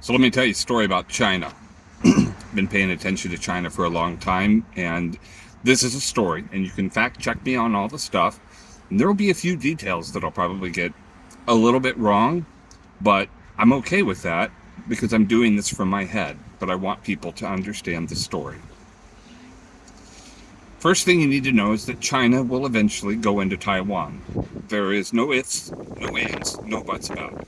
So let me tell you a story about China. I've been paying attention to China for a long time, and this is a story, and you can fact check me on all the stuff. And there will be a few details that I'll probably get a little bit wrong, but I'm okay with that because I'm doing this from my head, but I want people to understand the story. First thing you need to know is that China will eventually go into Taiwan. There is no ifs, no ands, no buts about it.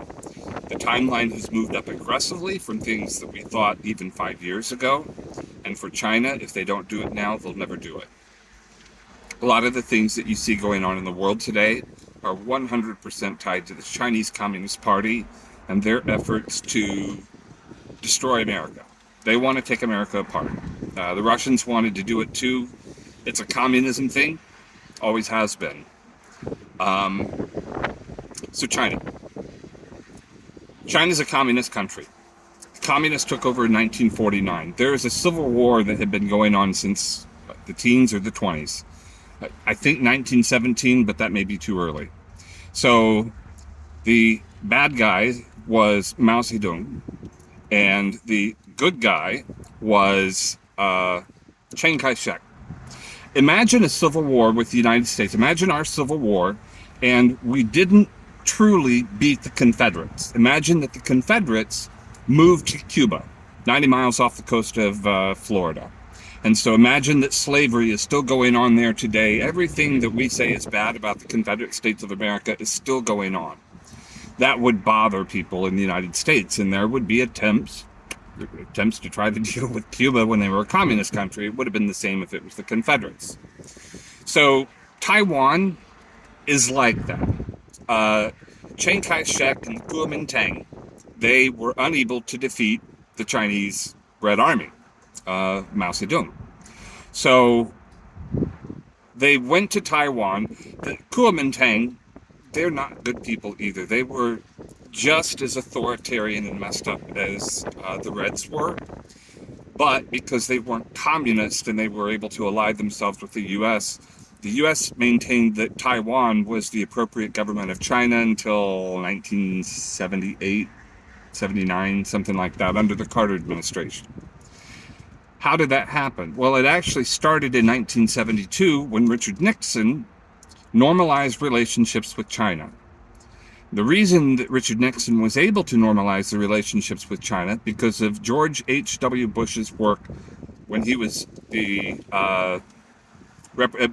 The timeline has moved up aggressively from things that we thought even 5 years ago. And for China, if they don't do it now, they'll never do it. A lot of the things that you see going on in the world today are 100% tied to the Chinese Communist Party and their efforts to destroy America. They want to take America apart. The Russians wanted to do it too. It's a communism thing, always has been. So China's a communist country. The communists took over in 1949. There is a civil war that had been going on since the teens or the 20s. I think 1917, but that may be too early. So the bad guy was Mao Zedong, and the good guy was Chiang Kai-shek. Imagine a civil war with the United States. Imagine our civil war, and we didn't truly beat the Confederates. Imagine that the Confederates moved to Cuba, 90 miles off the coast of Florida. And so imagine that slavery is still going on there today. Everything that we say is bad about the Confederate States of America is still going on. That would bother people in the United States, and there would be attempts to try to deal with Cuba when they were a communist country. It would have been the same if it was the Confederates. So Taiwan is like that. Chiang Kai-shek and the Kuomintang, they were unable to defeat the Chinese Red Army, Mao Zedong. So they went to Taiwan. The Kuomintang, they're not good people either. They were just as authoritarian and messed up as the Reds were. But because they weren't communist and they were able to ally themselves with the U.S. maintained that Taiwan was the appropriate government of China until 1978, 79, something like that, under the Carter administration. How did that happen? Well, it actually started in 1972 when Richard Nixon normalized relationships with China. The reason that Richard Nixon was able to normalize the relationships with China because of George H.W. Bush's work when he was the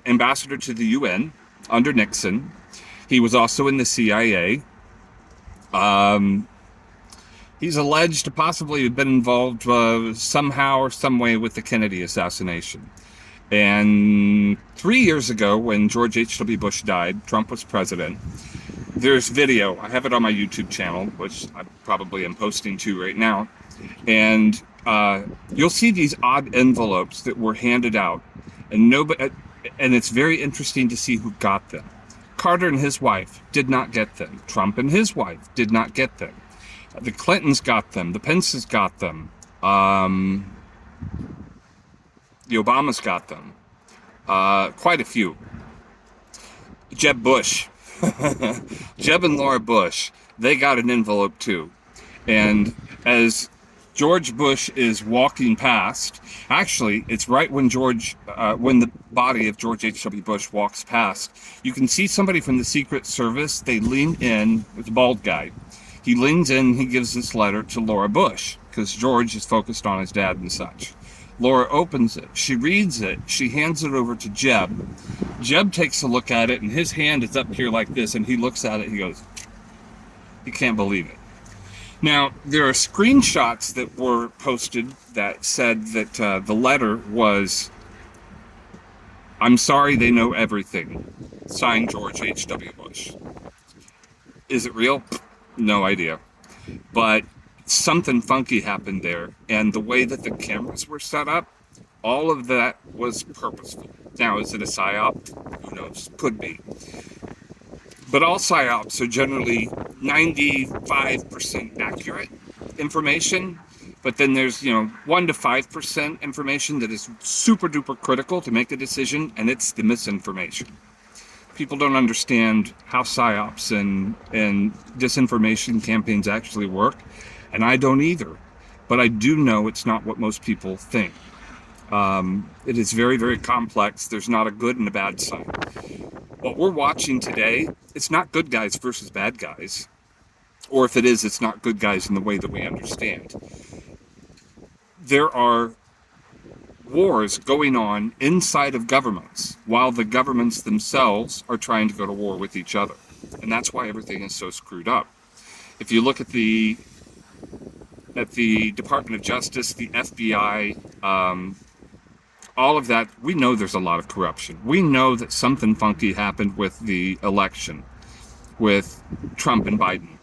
ambassador to the UN under Nixon. He was also in the CIA. He's alleged to possibly have been involved somehow or some way with the Kennedy assassination. And 3 years ago, when George H.W. Bush died, Trump was president. There's video. I have it on my YouTube channel, which I probably am posting to right now. And you'll see these odd envelopes that were handed out. And it's very interesting to see who got them. Carter and his wife did not get them. Trump and his wife did not get them. The Clintons got them. The Pences got them. The Obamas got them. Quite a few. Jeb Bush. Jeb and Laura Bush, they got an envelope too. And as George Bush is walking past, actually, it's right when when the body of George H.W. Bush walks past, you can see somebody from the Secret Service. They lean in, it's a bald guy. He leans in, he gives this letter to Laura Bush, because George is focused on his dad and such. Laura opens it, she reads it, she hands it over to Jeb. Jeb takes a look at it, and his hand is up here like this, and he looks at it, he goes, he can't believe it. Now, there are screenshots that were posted that said that the letter was, "I'm sorry, they know everything," signed George H.W. Bush. Is it real? No idea. But something funky happened there, and the way that the cameras were set up, all of that was purposeful. Now, is it a psyop? Who knows? Could be. But all psyops are generally 95% accurate information, but then there's 1 to 5% information that is super duper critical to make a decision, and it's the misinformation. People don't understand how psyops and disinformation campaigns actually work, and I don't either. but I do know it's not what most people think. It is very, very complex. There's not a good and a bad side. What we're watching today, it's not good guys versus bad guys. Or if it is, it's not good guys in the way that we understand. There are wars going on inside of governments while the governments themselves are trying to go to war with each other. And that's why everything is so screwed up. If you look at the Department of Justice, the FBI, all of that, we know there's a lot of corruption. We know that something funky happened with the election with Trump and Biden.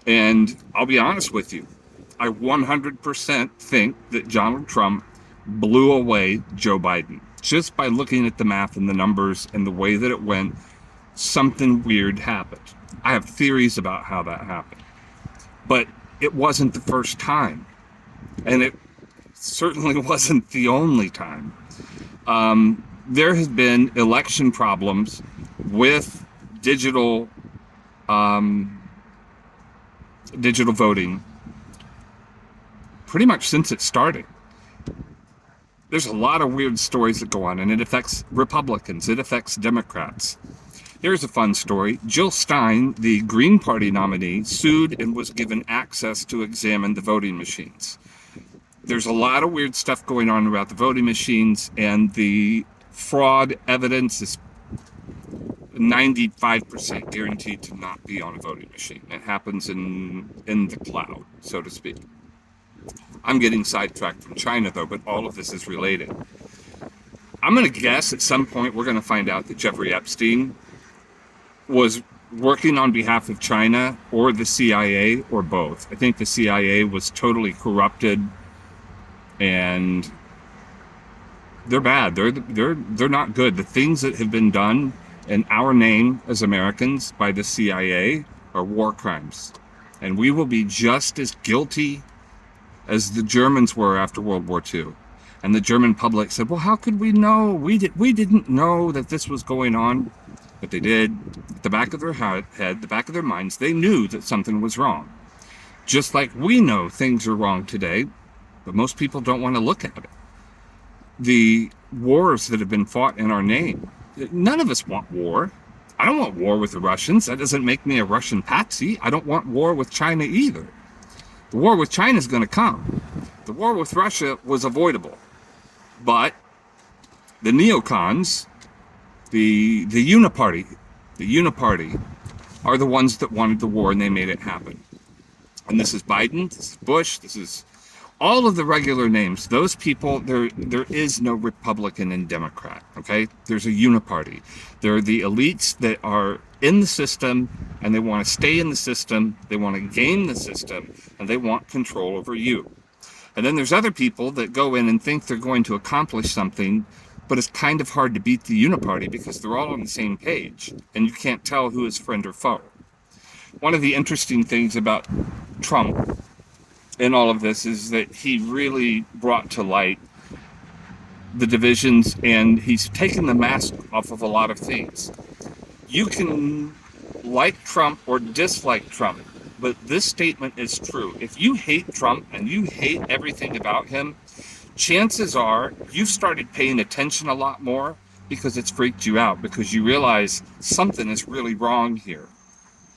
And I'll be honest with you, I 100% think that Donald Trump blew away Joe Biden. Just by looking at the math and the numbers and the way that it went, something weird happened. I have theories about how that happened. But it wasn't the first time. And it certainly wasn't the only time. There has been election problems with digital voting pretty much since it started. There's a lot of weird stories that go on, and it affects Republicans, it affects Democrats. Here's a fun story. Jill Stein, the Green Party nominee, sued and was given access to examine the voting machines. There's a lot of weird stuff going on about the voting machines, and the fraud evidence is 95% guaranteed to not be on a voting machine. It happens in the cloud, so to speak. I'm getting sidetracked from China, though, but all of this is related. I'm going to guess at some point we're going to find out that Jeffrey Epstein was working on behalf of China or the CIA or both. I think the CIA was totally corrupted, and they're bad. They're not good. The things that have been done in our name as Americans by the CIA are war crimes, and we will be just as guilty as the Germans were after World War II. And the German public said, well, how could we know? We didn't know that this was going on. But they did. At the back of their head, the back of their minds, they knew that something was wrong. Just like we know things are wrong today, but most people don't want to look at it. The wars that have been fought in our name, none of us want war. I don't want war with the Russians. That doesn't make me a Russian patsy. I don't want war with China either. The war with China is going to come. The war with Russia was avoidable. But the neocons, the Uniparty are the ones that wanted the war, and they made it happen. And this is Biden, this is Bush, this is all of the regular names. Those people, there is no Republican and Democrat, okay? There's a Uniparty. They're the elites that are in the system, and they want to stay in the system, they want to game the system, and they want control over you. And then there's other people that go in and think they're going to accomplish something, but it's kind of hard to beat the Uniparty because they're all on the same page, and you can't tell who is friend or foe. One of the interesting things about Trump in all of this is that he really brought to light the divisions, and he's taken the mask off of a lot of things. You can like Trump or dislike Trump, but this statement is true. If you hate Trump and you hate everything about him, chances are you've started paying attention a lot more because it's freaked you out, because you realize something is really wrong here.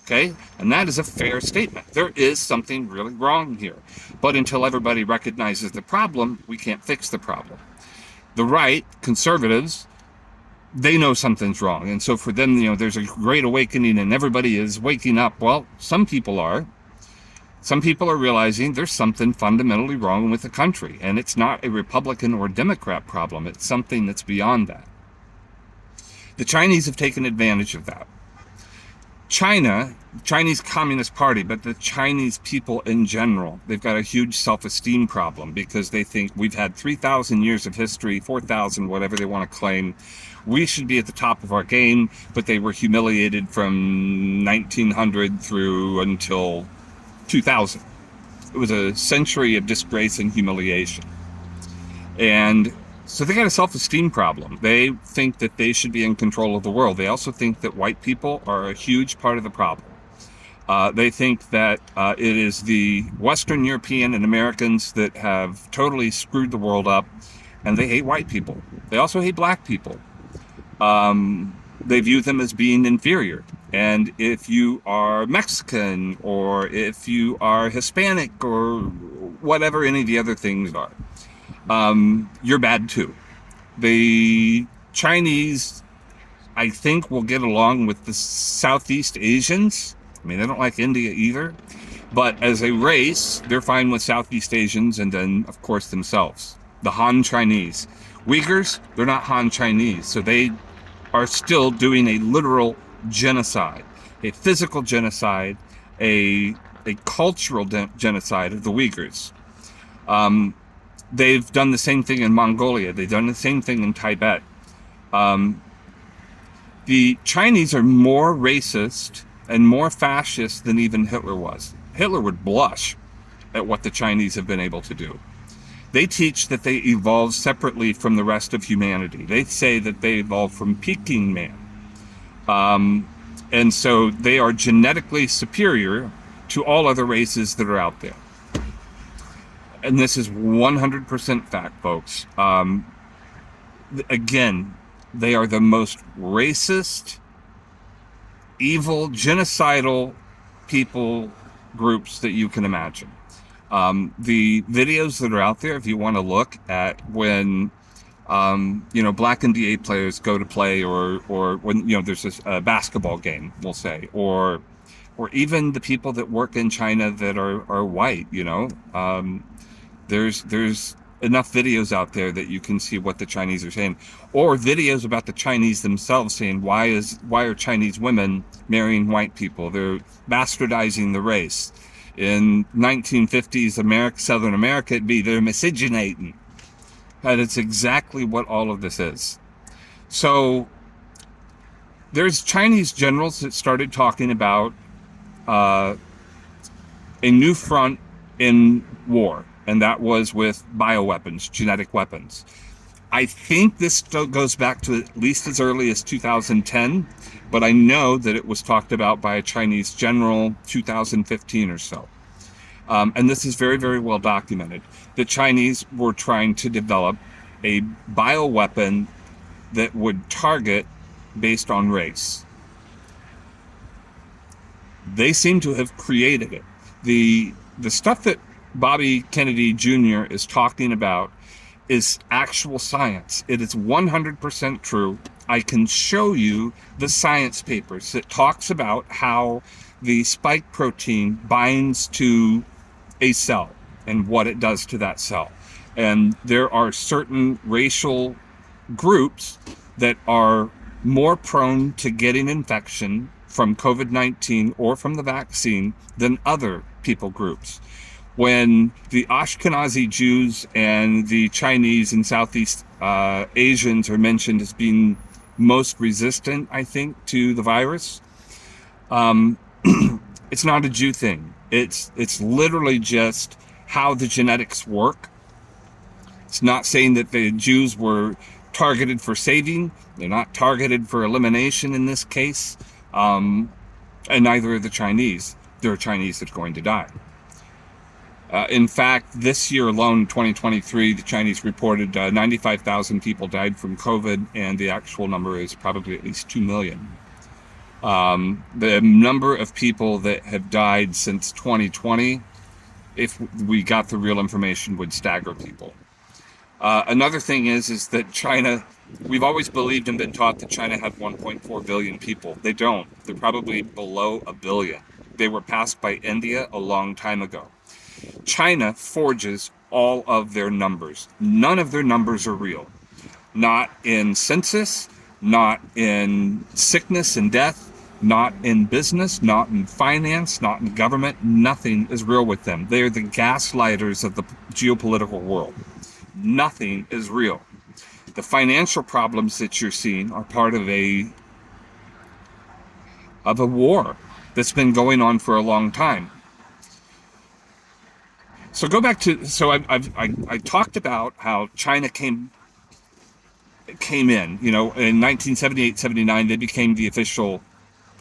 Okay? And that is a fair statement. There is something really wrong here. But until everybody recognizes the problem, we can't fix the problem. The right, conservatives, they know something's wrong. And so for them, there's a great awakening and everybody is waking up. Well, some people are. Some people are realizing there's something fundamentally wrong with the country. And it's not a Republican or Democrat problem. It's something that's beyond that. The Chinese have taken advantage of that. Chinese Communist Party, but the Chinese people in general, they've got a huge self-esteem problem because they think we've had 3,000 years of history, 4,000, whatever they want to claim. We should be at the top of our game, but they were humiliated from 1900 through until 2000. It was a century of disgrace and humiliation. And so they got a self-esteem problem. They think that they should be in control of the world. They also think that white people are a huge part of the problem. They think that it is the Western European and Americans that have totally screwed the world up, and they hate white people. They also hate black people. They view them as being inferior. And if you are Mexican, or if you are Hispanic, or whatever any of the other things are, you're bad too. The Chinese, I think, will get along with the Southeast Asians. I mean, they don't like India either. But as a race, they're fine with Southeast Asians and then, of course, themselves. The Han Chinese. Uyghurs, they're not Han Chinese. So they are still doing a literal genocide, a physical genocide, a cultural genocide of the Uyghurs. They've done the same thing in Mongolia. They've done the same thing in Tibet. The Chinese are more racist and more fascist than even Hitler was. Hitler would blush at what the Chinese have been able to do. They teach that they evolved separately from the rest of humanity. They say that they evolved from Peking man. And so they are genetically superior to all other races that are out there. And this is 100% fact, folks. Again, they are the most racist, evil, genocidal people groups that you can imagine. The videos that are out there, if you want to look at when, black NBA players go to play, or when, there's a basketball game, we'll say, or even the people that work in China that are white, there's enough videos out there that you can see what the Chinese are saying, or videos about the Chinese themselves saying, why are Chinese women marrying white people? They're bastardizing the race. In 1950s Southern America, it'd be they're miscegenating. And it's exactly what all of this is. So there's Chinese generals that started talking about a new front in war, and that was with bioweapons, genetic weapons. I think this goes back to at least as early as 2010, but I know that it was talked about by a Chinese general 2015 or so. And this is very, very well documented. The Chinese were trying to develop a bioweapon that would target based on race. They seem to have created it. The stuff that Bobby Kennedy Jr. is talking about is actual science. It is 100% true. I can show you the science papers that talks about how the spike protein binds to a cell and what it does to that cell. And there are certain racial groups that are more prone to getting infection from COVID-19 or from the vaccine than other people groups. When the Ashkenazi Jews and the Chinese and Southeast Asians are mentioned as being most resistant, I think, to the virus, it's not a Jew thing. It's literally just how the genetics work. It's not saying that the Jews were targeted for saving. They're not targeted for elimination in this case. And neither are the Chinese. There are Chinese that are going to die. In fact, this year alone, 2023, the Chinese reported 95,000 people died from COVID, and the actual number is probably at least 2 million. The number of people that have died since 2020, if we got the real information, would stagger people. Another thing is that China, we've always believed and been taught that China had 1.4 billion people. They don't. They're probably below 1 billion. They were passed by India a long time ago. China forges all of their numbers. None of their numbers are real. Not in census, not in sickness and death, not in business, not in finance, not in government. Nothing is real with them. They are the gaslighters of the geopolitical world. Nothing is real. The financial problems that you're seeing are part of a war that's been going on for a long time. So go back to, I talked about how China came in, in 1978, 79, they became the official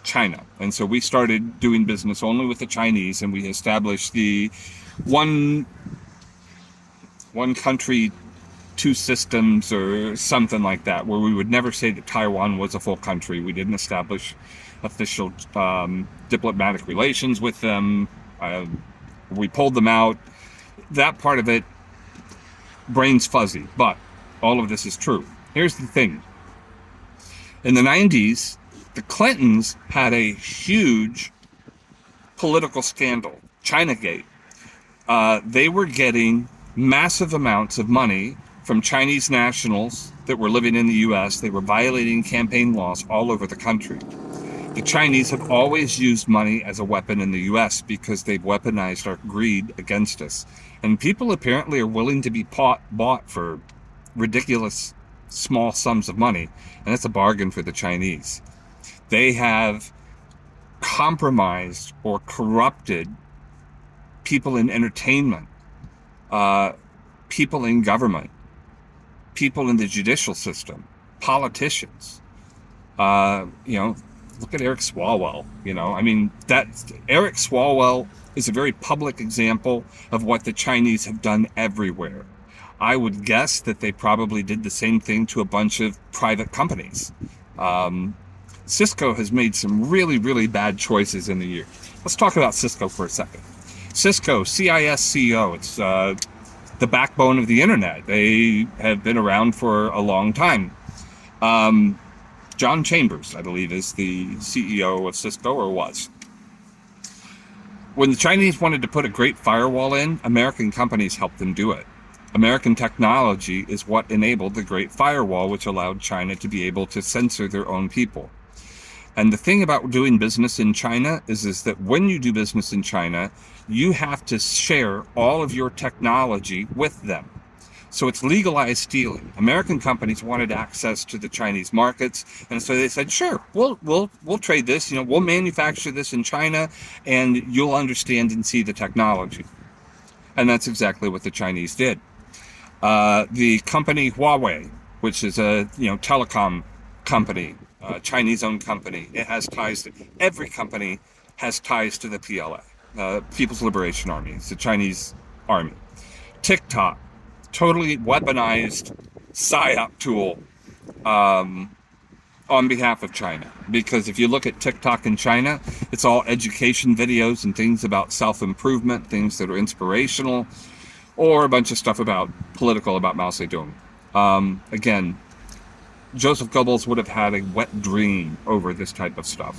China. And so we started doing business only with the Chinese, and we established the one country, two systems, or something like that, where we would never say that Taiwan was a full country. We didn't establish official diplomatic relations with them. We pulled them out. That part of it, brain's fuzzy, but all of this is true. Here's the thing. In the 90s, the Clintons had a huge political scandal, Chinagate. They were getting massive amounts of money from Chinese nationals that were living in the U.S. They were violating campaign laws all over the country. The Chinese have always used money as a weapon in the U.S. because they've weaponized our greed against us. And people apparently are willing to be bought for ridiculous small sums of money. And that's a bargain for the Chinese. They have compromised or corrupted people in entertainment, people in government, people in the judicial system, politicians. Look at Eric Swalwell. Eric Swalwell is a very public example of what the Chinese have done everywhere. I would guess that they probably did the same thing to a bunch of private companies. Cisco has made some really, really bad choices in the year. Let's talk about Cisco for a second. Cisco, CISCO, it's the backbone of the internet. They have been around for a long time. John Chambers, I believe, is the CEO of Cisco, or was. When the Chinese wanted to put a great firewall in, American companies helped them do it. American technology is what enabled the Great Firewall, which allowed China to be able to censor their own people. And the thing about doing business in China is that when you do business in China, you have to share all of your technology with them. So it's legalized stealing. American companies wanted access to the Chinese markets, and so they said, "Sure, we'll trade this. We'll manufacture this in China, and you'll understand and see the technology." And that's exactly what the Chinese did. The company Huawei, which is a telecom company, Chinese-owned company, it has ties to every company has ties to the PLA, People's Liberation Army. It's the Chinese army. TikTok, totally weaponized PSYOP tool on behalf of China. Because if you look at TikTok in China, it's all education videos and things about self-improvement, things that are inspirational, or a bunch of stuff about Mao Zedong. Again, Joseph Goebbels would have had a wet dream over this type of stuff.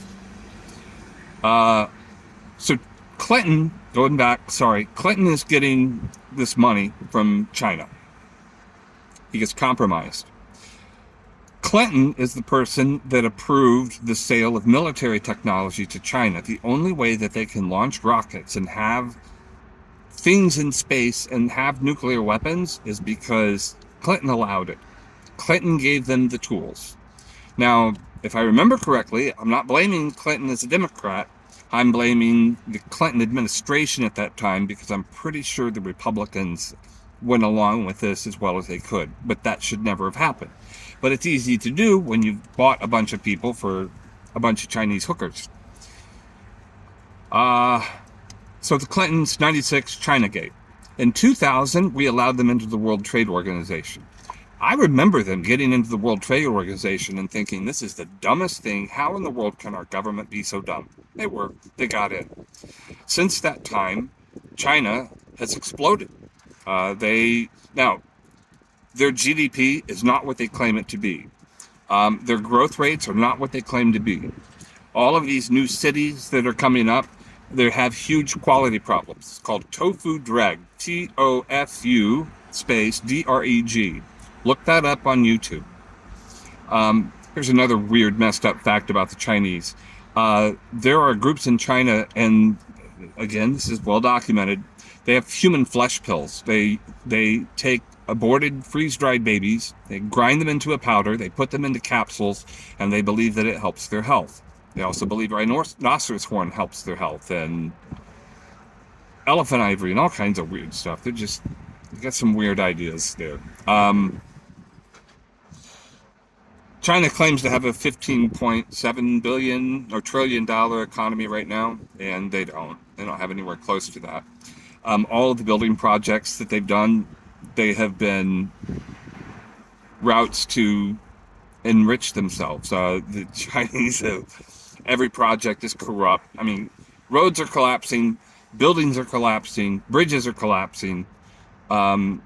So Clinton is getting this money from China. He gets compromised. Clinton is the person that approved the sale of military technology to China. The only way that they can launch rockets and have things in space and have nuclear weapons is because Clinton allowed it. Clinton gave them the tools. Now, if I remember correctly, I'm not blaming Clinton as a Democrat. I'm blaming the Clinton administration at that time, because I'm pretty sure the Republicans went along with this as well as they could. But that should never have happened. But it's easy to do when you've bought a bunch of people for a bunch of Chinese hookers. So the Clintons, 96, Chinagate. In 2000, we allowed them into the World Trade Organization. I remember them getting into the World Trade Organization and thinking, this is the dumbest thing. How in the world can our government be so dumb? They got in. Since that time, China has exploded. Their GDP is not what they claim it to be. Their growth rates are not what they claim to be. All of these new cities that are coming up, they have huge quality problems. It's called tofu dreg, TOFU space DREG. Look that up on YouTube. Here's another weird, messed up fact about the Chinese. There are groups in China, and again, this is well documented. They have human flesh pills. They take aborted, freeze-dried babies, they grind them into a powder, they put them into capsules, and they believe that it helps their health. They also believe rhinoceros horn helps their health, and elephant ivory, and all kinds of weird stuff. They got some weird ideas there. China claims to have a 15.7 billion or trillion dollar economy right now, and they don't. They don't have anywhere close to that. All of the building projects that they've done, they have been routes to enrich themselves. The Chinese every project is corrupt. I mean, roads are collapsing, buildings are collapsing, bridges are collapsing.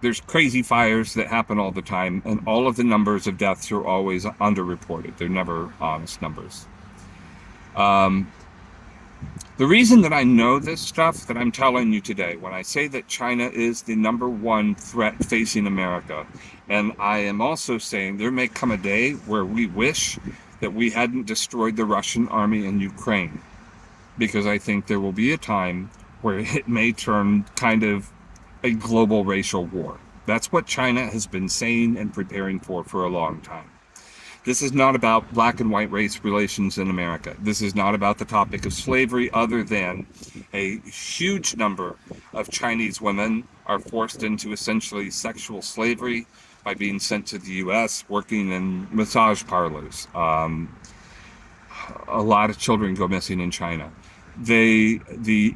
There's crazy fires that happen all the time, and all of the numbers of deaths are always underreported. They're never honest numbers. The reason that I know this stuff that I'm telling you today, when I say that China is the #1 threat facing America, and I am also saying there may come a day where we wish that we hadn't destroyed the Russian army in Ukraine, because I think there will be a time where it may turn kind of a global racial war. That's what China has been saying and preparing for a long time. This is not about black and white race relations in America. This is not about the topic of slavery, other than a huge number of Chinese women are forced into essentially sexual slavery by being sent to the U.S., working in massage parlors. A lot of children go missing in China. The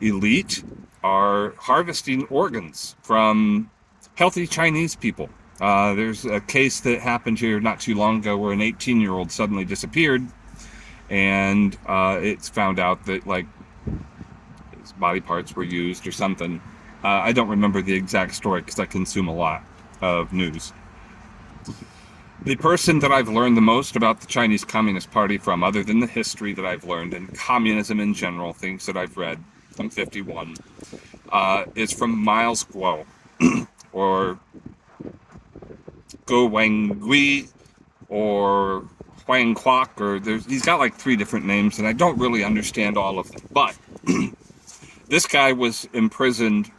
elite are harvesting organs from healthy Chinese people. There's a case that happened here not too long ago where an 18-year-old suddenly disappeared, and it's found out that like his body parts were used or something. I don't remember the exact story because I consume a lot of news. The person that I've learned the most about the Chinese Communist Party from, other than the history that I've learned and communism in general, things that I've read, I'm 51, is from Miles Guo, or Go Wang Gui, or Huang Kwok, or he's got like 3 different names, and I don't really understand all of them. But this guy was imprisoned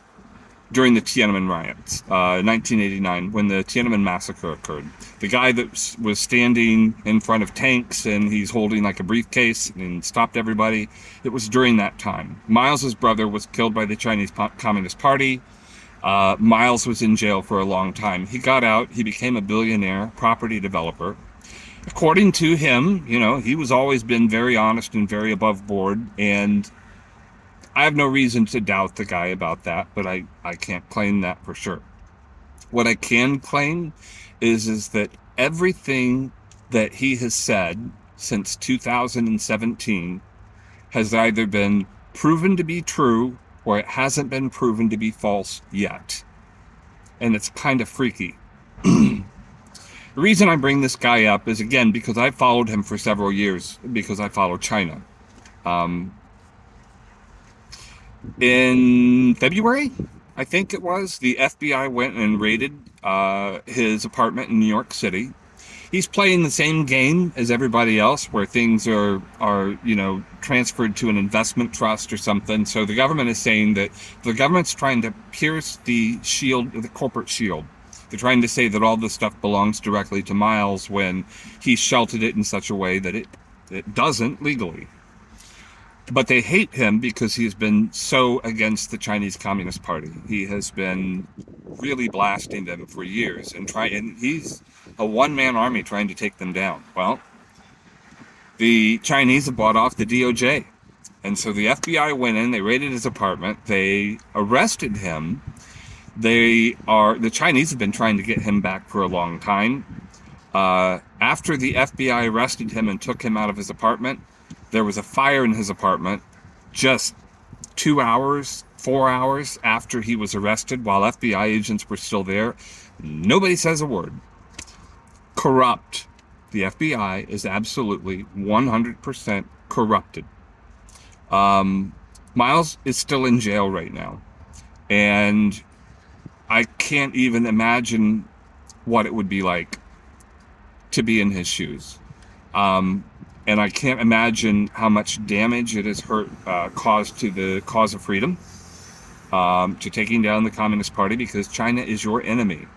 during the Tiananmen riots, 1989, when the Tiananmen massacre occurred. The guy that was standing in front of tanks and he's holding like a briefcase and stopped everybody, it was during that time. Miles's brother was killed by the Chinese Communist Party. Miles was in jail for a long time. He got out, he became a billionaire property developer. According to him, you know, he was always been very honest and very above board, and I have no reason to doubt the guy about that, but I can't claim that for sure. What I can claim is that everything that he has said since 2017 has either been proven to be true or it hasn't been proven to be false yet. And it's kind of freaky. The reason I bring this guy up is, again, because I followed him for several years, because I follow China. In February, I think it was, the FBI went and raided his apartment in New York City. He's playing the same game as everybody else, where things are transferred to an investment trust or something. So the government is saying that the government's trying to pierce the shield, the corporate shield. They're trying to say that all this stuff belongs directly to Miles when he sheltered it in such a way that it doesn't legally. But they hate him because he's been so against the Chinese Communist Party. He has been really blasting them for years and he's a one-man army trying to take them down. Well, the Chinese have bought off the DOJ. And so the FBI went in, they raided his apartment, they arrested him. The Chinese have been trying to get him back for a long time. After the FBI arrested him and took him out of his apartment, there was a fire in his apartment just 2 hours, 4 hours after he was arrested, while FBI agents were still there. Nobody says a word. Corrupt. The FBI is absolutely 100% corrupted. Miles is still in jail right now. And I can't even imagine what it would be like to be in his shoes. And I can't imagine how much damage it has caused to the cause of freedom, to taking down the Communist Party, because China is your enemy.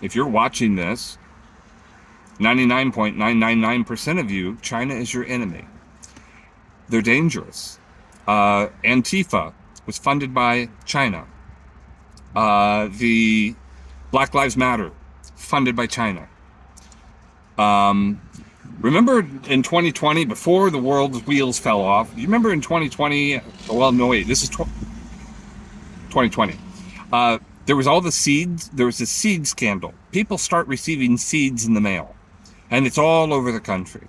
If you're watching this, 99.999% of you, China is your enemy. They're dangerous. Antifa was funded by China. The Black Lives Matter, funded by China. Remember in 2020, before the world's wheels fell off, you remember in 2020, well, no, wait, this is 2020. There was all the seeds, there was a seed scandal. People start receiving seeds in the mail, and it's all over the country.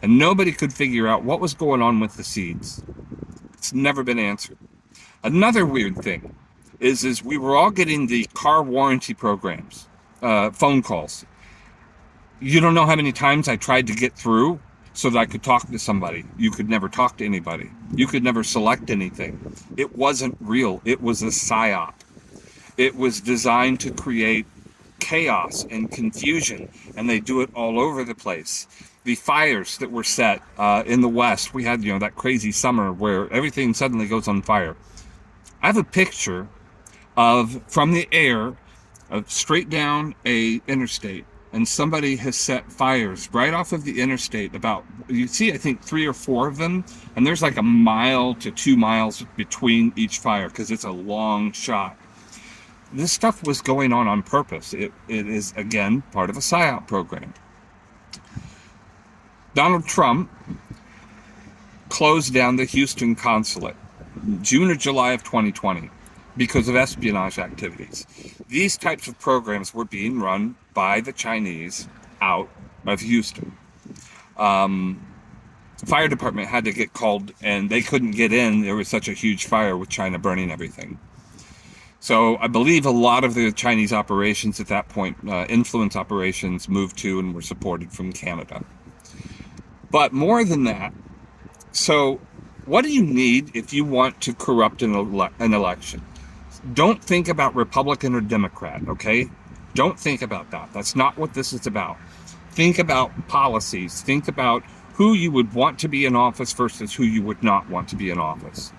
And nobody could figure out what was going on with the seeds. It's never been answered. Another weird thing is we were all getting the car warranty programs, phone calls. You don't know how many times I tried to get through so that I could talk to somebody. You could never talk to anybody. You could never select anything. It wasn't real. It was a psyop. It was designed to create chaos and confusion, and they do it all over the place. The fires that were set in the West, we had, that crazy summer where everything suddenly goes on fire. I have a picture from the air of straight down a interstate, and somebody has set fires right off of the interstate. You see, I think 3 or 4 of them, and there's like 1 mile to 2 miles between each fire because it's a long shot. This stuff was going on purpose. It is, again, part of a PSYOP program. Donald Trump closed down the Houston consulate June or July of 2020 because of espionage activities. These types of programs were being run by the Chinese out of Houston. The fire department had to get called, and they couldn't get in. There was such a huge fire with China burning everything. So I believe a lot of the Chinese operations at that point, influence operations, moved to and were supported from Canada. But more than that, so what do you need if you want to corrupt an election? Don't think about Republican or Democrat, okay? Don't think about that. That's not what this is about. Think about policies. Think about who you would want to be in office versus who you would not want to be in office.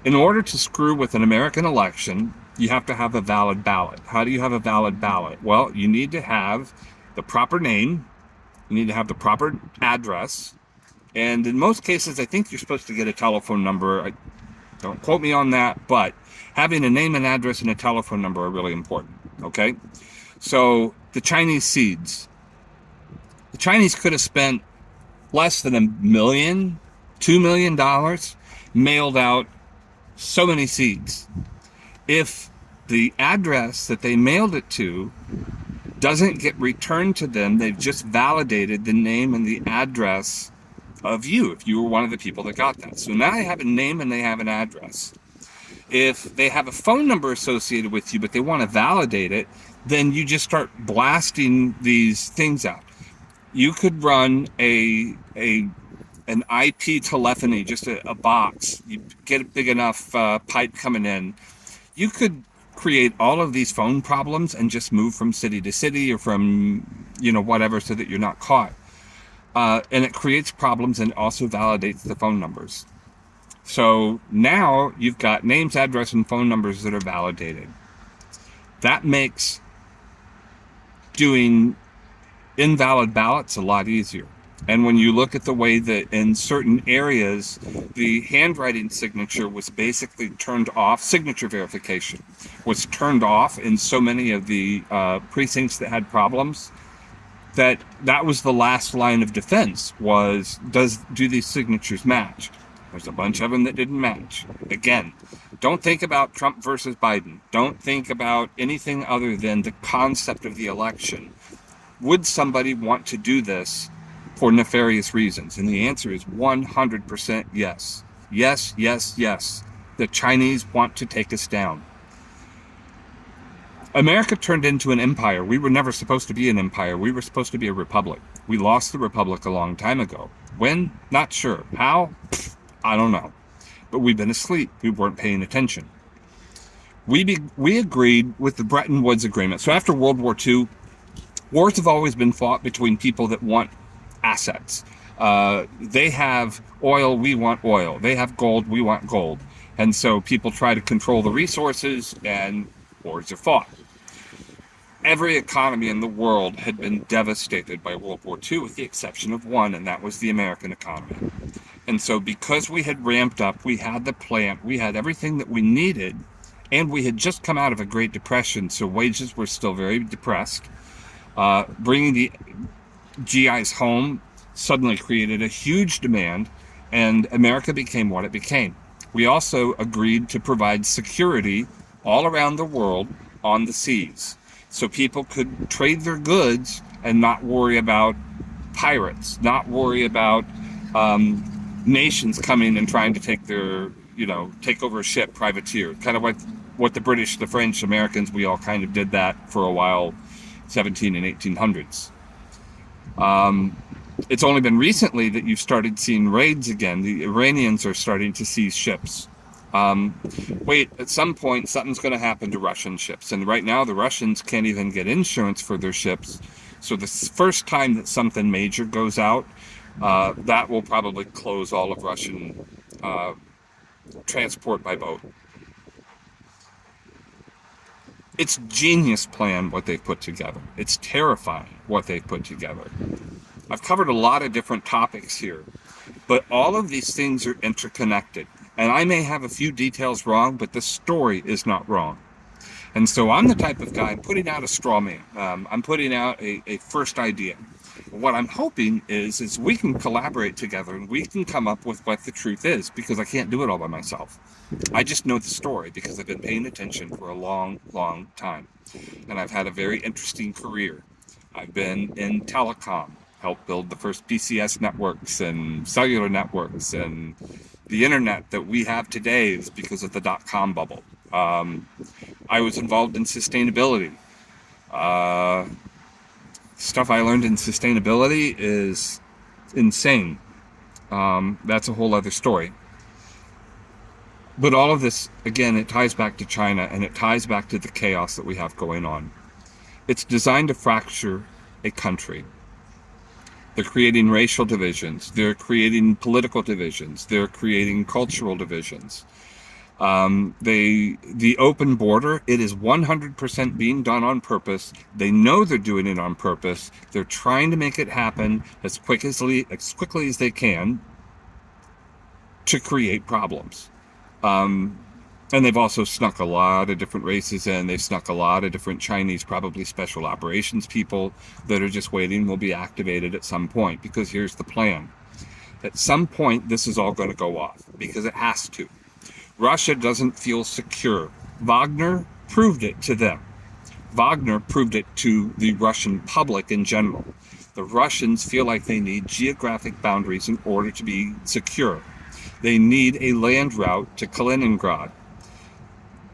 In order to screw with an American election, you have to have a valid ballot. How do you have a valid ballot? Well, you need to have the proper name. You need to have the proper address. And in most cases, I think you're supposed to get a telephone number. Don't quote me on that, but having a name and address and a telephone number are really important, okay? So the Chinese seeds. The Chinese could have spent less than $1 million, $2 million, mailed out so many seeds. If the address that they mailed it to doesn't get returned to them, they've just validated the name and the address of you, if you were one of the people that got that. So now they have a name and they have an address. If they have a phone number associated with you, but they want to validate it, then you just start blasting these things out. You could run an IP telephony, just a box. You get a big enough pipe coming in. You could create all of these phone problems and just move from city to city or from, whatever, so that you're not caught. And it creates problems and also validates the phone numbers. So now you've got names, address, and phone numbers that are validated. That makes doing invalid ballots a lot easier. And when you look at the way that in certain areas, the handwriting signature was basically turned off, signature verification was turned off in so many of the precincts that had problems, that was the last line of defense was, do these signatures match? There's a bunch of them that didn't match. Again, don't think about Trump versus Biden. Don't think about anything other than the concept of the election. Would somebody want to do this for nefarious reasons? And the answer is 100% yes. Yes, yes, yes. The Chinese want to take us down. America turned into an empire. We were never supposed to be an empire. We were supposed to be a republic. We lost the republic a long time ago. When? Not sure. How? I don't know. But we've been asleep. We weren't paying attention. We agreed with the Bretton Woods Agreement. So after World War II, wars have always been fought between people that want assets. They have oil, we want oil. They have gold, we want gold. And so people try to control the resources, and wars are fought. Every economy in the world had been devastated by World War II, with the exception of one, and that was the American economy. And so because we had ramped up, we had the plant, we had everything that we needed, and we had just come out of a Great Depression, so wages were still very depressed. Bringing the GIs home suddenly created a huge demand, and America became what it became. We also agreed to provide security all around the world on the seas, so people could trade their goods and not worry about pirates, not worry about nations coming and trying to take their, take over a ship, privateer. Kind of like what the British, the French, Americans, we all kind of did that for a while, 17 and 1800s. It's only been recently that you've started seeing raids again. The Iranians are starting to seize ships. Wait, at some point, something's going to happen to Russian ships. And right now, the Russians can't even get insurance for their ships. So the first time that something major goes out, that will probably close all of Russian transport by boat. It's genius plan what they've put together. It's terrifying what they've put together. I've covered a lot of different topics here, but all of these things are interconnected. And I may have a few details wrong, but the story is not wrong. And so I'm the type of guy, I'm putting out a straw man. I'm putting out a first idea. What I'm hoping is we can collaborate together and we can come up with what the truth is, because I can't do it all by myself. I just know the story because I've been paying attention for a long, long time. And I've had a very interesting career. I've been in telecom, helped build the first PCS networks and cellular networks, and the internet that we have today is because of the dot-com bubble. I was involved in sustainability. Stuff I learned in sustainability is insane. That's a whole other story. But all of this, again, it ties back to China, and it ties back to the chaos that we have going on. It's designed to fracture a country. They're creating racial divisions. They're creating political divisions. They're creating cultural divisions. The open border, it is 100% being done on purpose. They know they're doing it on purpose. They're trying to make it happen as quickly as they can to create problems. And they've also snuck a lot of different races in. They've snuck a lot of different Chinese, probably special operations people that are just waiting, will be activated at some point, because here's the plan. At some point, this is all going to go off, because it has to. Russia doesn't feel secure. Wagner proved it to them. Wagner proved it to the Russian public in general. The Russians feel like they need geographic boundaries in order to be secure. They need a land route to Kaliningrad.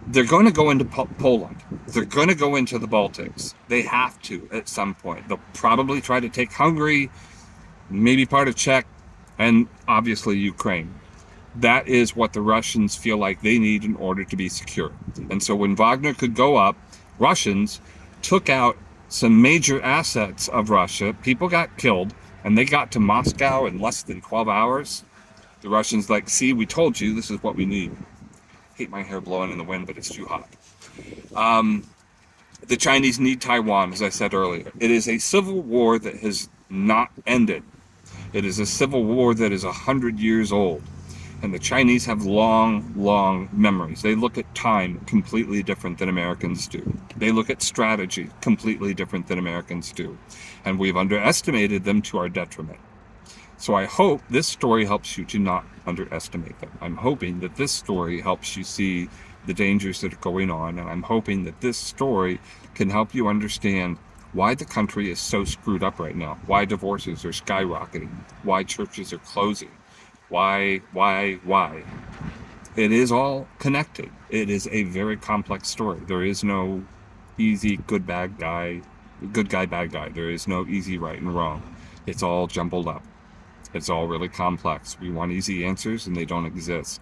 They're going to go into Poland. They're going to go into the Baltics. They have to at some point. They'll probably try to take Hungary, maybe part of Czech, and obviously Ukraine. That is what the Russians feel like they need in order to be secure. And so when Wagner could go up, Russians took out some major assets of Russia. People got killed, and they got to Moscow in less than 12 hours. The Russians like, see, we told you this is what we need. I hate my hair blowing in the wind, but it's too hot. The Chinese need Taiwan, as I said earlier. It is a civil war that has not ended. It is a civil war that is 100 years old. And the Chinese have long, long memories. They look at time completely different than Americans do. They look at strategy completely different than Americans do. And we've underestimated them to our detriment. So I hope this story helps you to not underestimate them. I'm hoping that this story helps you see the dangers that are going on. And I'm hoping that this story can help you understand why the country is so screwed up right now. Why divorces are skyrocketing. Why churches are closing. Why? It is all connected. It is a very complex story. There is no easy good guy, bad guy. There is no easy right and wrong. It's all jumbled up. It's all really complex. We want easy answers, and they don't exist.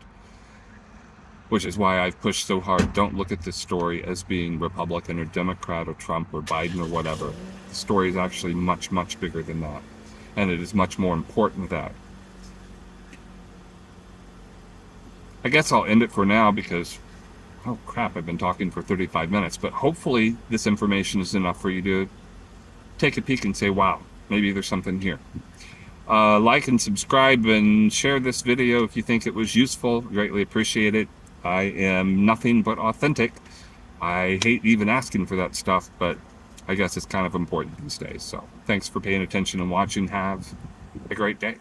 Which is why I've pushed so hard. Don't look at this story as being Republican or Democrat or Trump or Biden or whatever. The story is actually much, much bigger than that. And it is much more important than that. I guess I'll end it for now because, oh crap, I've been talking for 35 minutes. But hopefully this information is enough for you to take a peek and say, wow, maybe there's something here. Like and subscribe and share this video if you think it was useful. Greatly appreciate it. I am nothing but authentic. I hate even asking for that stuff, but I guess it's kind of important these days. So thanks for paying attention and watching. Have a great day.